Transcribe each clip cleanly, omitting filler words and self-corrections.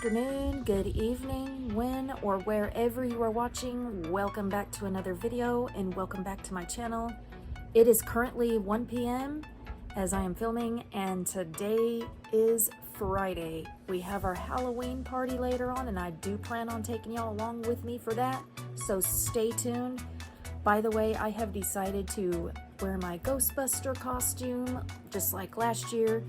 afternoon, good evening, when or wherever you are watching. Welcome back to another video and welcome back to my channel. It is currently 1 p.m. as I am filming, and today is Friday. We have our Halloween party later on, and I do plan on taking y'all along with me for that, so stay tuned. By the way, I have decided to wear my Ghostbuster costume just like last year.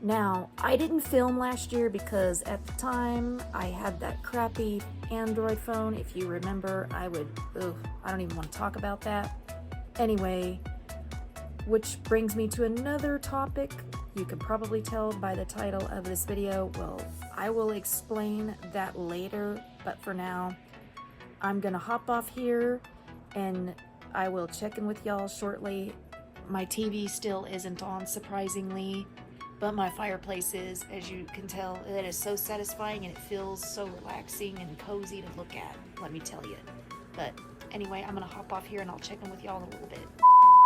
Now, I didn't film last year because at the time I had that crappy Android phone. If you remember, I don't even want to talk about that. Anyway, which brings me to another topic. You can probably tell by the title of this video. Well, I will explain that later, but for now, I'm gonna hop off here and I will check in with y'all shortly. My TV still isn't on, surprisingly. But my fireplace is, as you can tell. It is so satisfying and it feels so relaxing and cozy to look at, let me tell you. But anyway, I'm gonna hop off here and I'll check in with y'all in a little bit.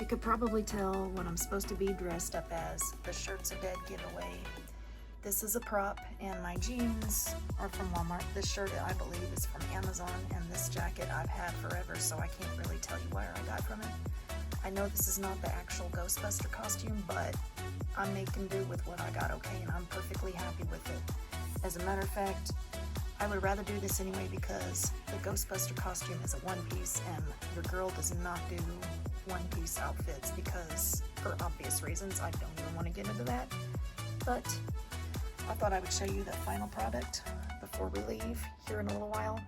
You could probably tell what I'm supposed to be dressed up as. The shirt's a dead giveaway. This is a prop, and my jeans are from Walmart. This shirt, I believe, is from Amazon, and this jacket I've had forever, so I can't really tell you where I got from it. I know this is not the actual Ghostbuster costume, but I'm making do with what I got, okay? And I'm perfectly happy with it. As a matter of fact, I would rather do this anyway because the Ghostbuster costume is a one-piece, and your girl does not do one-piece outfits because, for obvious reasons, I don't even want to get into that. But I thought I would show you the final product before we leave here in a little while.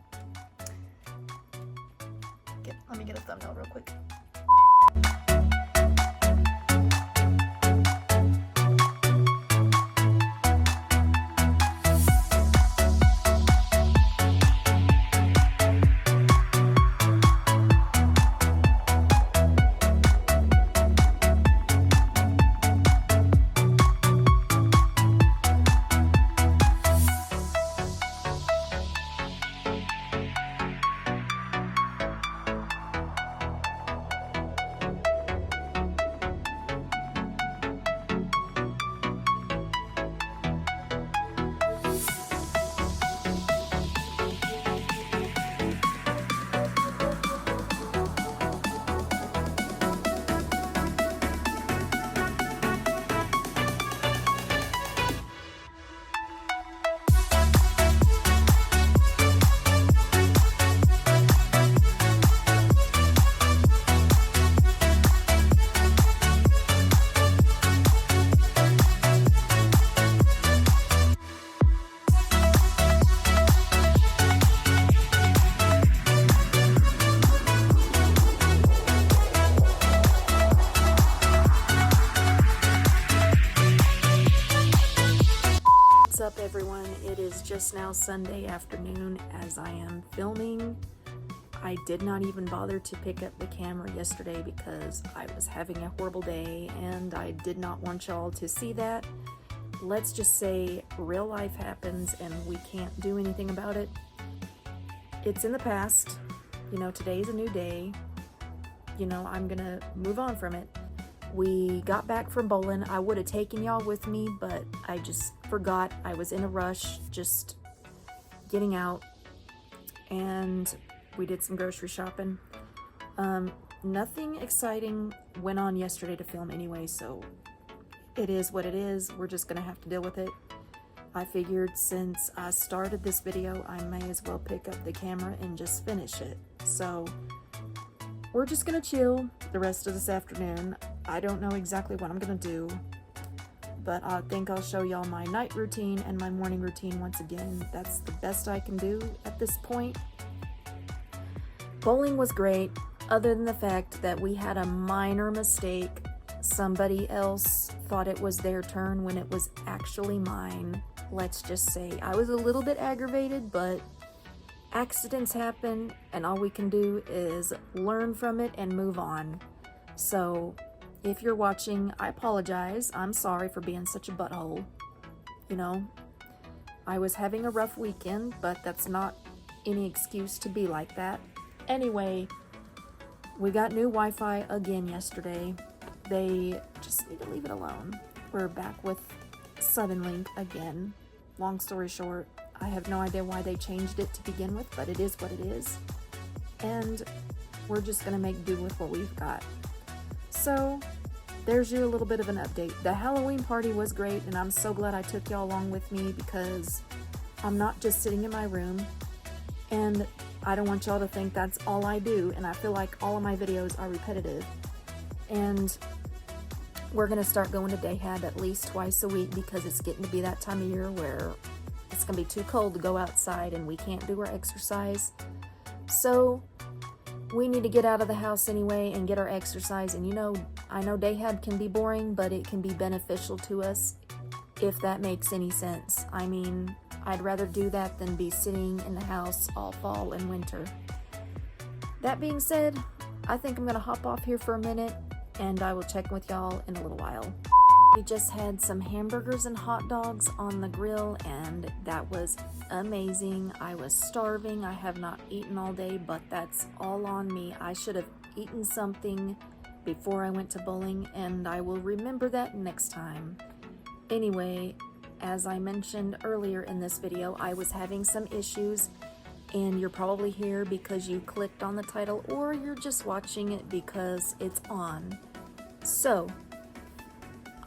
Let me get a thumbnail real quick. What's up, everyone? It is just now Sunday afternoon as I am filming. I did not even bother to pick up the camera yesterday because I was having a horrible day and I did not want y'all to see that. Let's just say real life happens and we can't do anything about it. It's in the past. You know, today's a new day. You know, I'm gonna move on from it. We got back from bowling. I would have taken y'all with me, but I just forgot. I was in a rush, just getting out, and we did some grocery shopping. Nothing exciting went on yesterday to film anyway, so it is what it is. We're just gonna have to deal with it. I figured since I started this video, I may as well pick up the camera and just finish it. So we're just gonna chill the rest of this afternoon. I don't know exactly what I'm gonna do, but I think I'll show y'all my night routine and my morning routine once again. That's the best I can do at this point. Bowling was great, other than the fact that we had a minor mistake. Somebody else thought it was their turn when it was actually mine. Let's just say I was a little bit aggravated, but accidents happen, and all we can do is learn from it and move on. So if you're watching, I apologize. I'm sorry for being such a butthole. You know, I was having a rough weekend, but that's not any excuse to be like that. Anyway, we got new Wi-Fi again yesterday. They just need to leave it alone. We're back with Suddenlink again. Long story short, I have no idea why they changed it to begin with, but it is what it is. And we're just gonna make do with what we've got. So there's you a little bit of an update. The Halloween party was great, and I'm so glad I took y'all along with me because I'm not just sitting in my room, and I don't want y'all to think that's all I do, and I feel like all of my videos are repetitive. And we're gonna start going to dayhab at least twice a week because it's getting to be that time of year where it's gonna be too cold to go outside and we can't do our exercise. So we need to get out of the house anyway and get our exercise. And you know, I know dayhab can be boring, but it can be beneficial to us if that makes any sense. I mean, I'd rather do that than be sitting in the house all fall and winter. That being said, I think I'm gonna hop off here for a minute and I will check with y'all in a little while. We just had some hamburgers and hot dogs on the grill, and that was amazing. I was starving. I have not eaten all day, but that's all on me. I should have eaten something before I went to bowling, and I will remember that next time. Anyway, as I mentioned earlier in this video, I was having some issues, and you're probably here because you clicked on the title, or you're just watching it because it's on. So,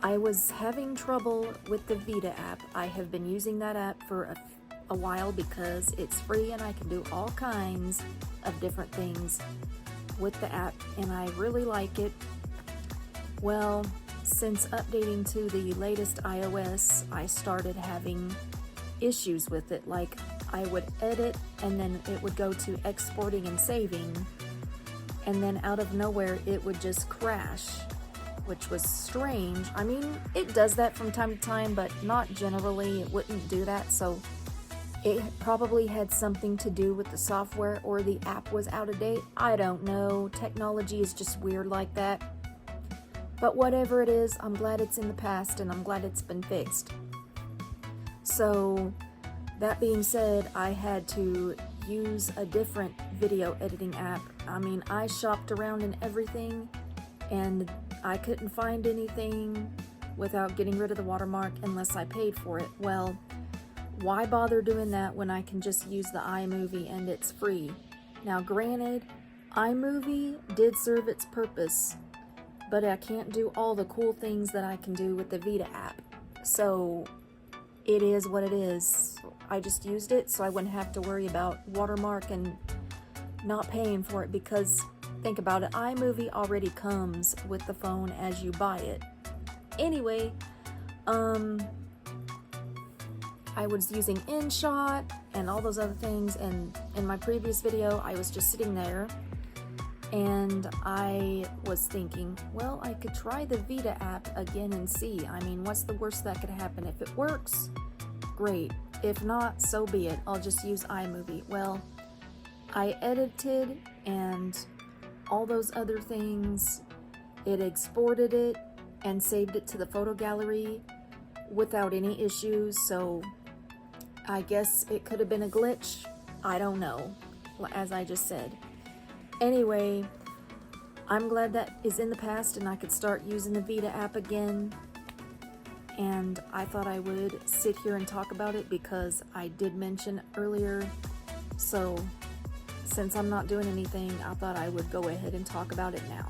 I was having trouble with the VITA app. I have been using that app for a while because it's free and I can do all kinds of different things with the app, and I really like it. Well, since updating to the latest iOS, I started having issues with it. Like, I would edit and then it would go to exporting and saving, and then out of nowhere it would just crash, which was strange. I mean, it does that from time to time, but not generally. It wouldn't do that, so it probably had something to do with the software, or the app was out of date. I don't know. Technology is just weird like that. But whatever it is, I'm glad it's in the past and I'm glad it's been fixed. So that being said, I had to use a different video editing app. I mean, I shopped around and everything, and I couldn't find anything without getting rid of the watermark unless I paid for it. Well, why bother doing that when I can just use the iMovie and it's free? Now granted, iMovie did serve its purpose, but I can't do all the cool things that I can do with the VITA app. So it is what it is. I just used it so I wouldn't have to worry about watermark and not paying for it, because think about it, iMovie already comes with the phone as you buy it. Anyway, I was using InShot and all those other things, and in my previous video I was just sitting there and I was thinking, well, I could try the VITA app again and see. I mean, what's the worst that could happen? If it works, great. If not, so be it. I'll just use iMovie. Well, I edited and all those other things. It exported it and saved it to the photo gallery without any issues, so I guess it could have been a glitch. I don't know, as I just said. Anyway, I'm glad that is in the past and I could start using the VITA app again. And I thought I would sit here and talk about it because I did mention earlier. So since I'm not doing anything, I thought I would go ahead and talk about it now.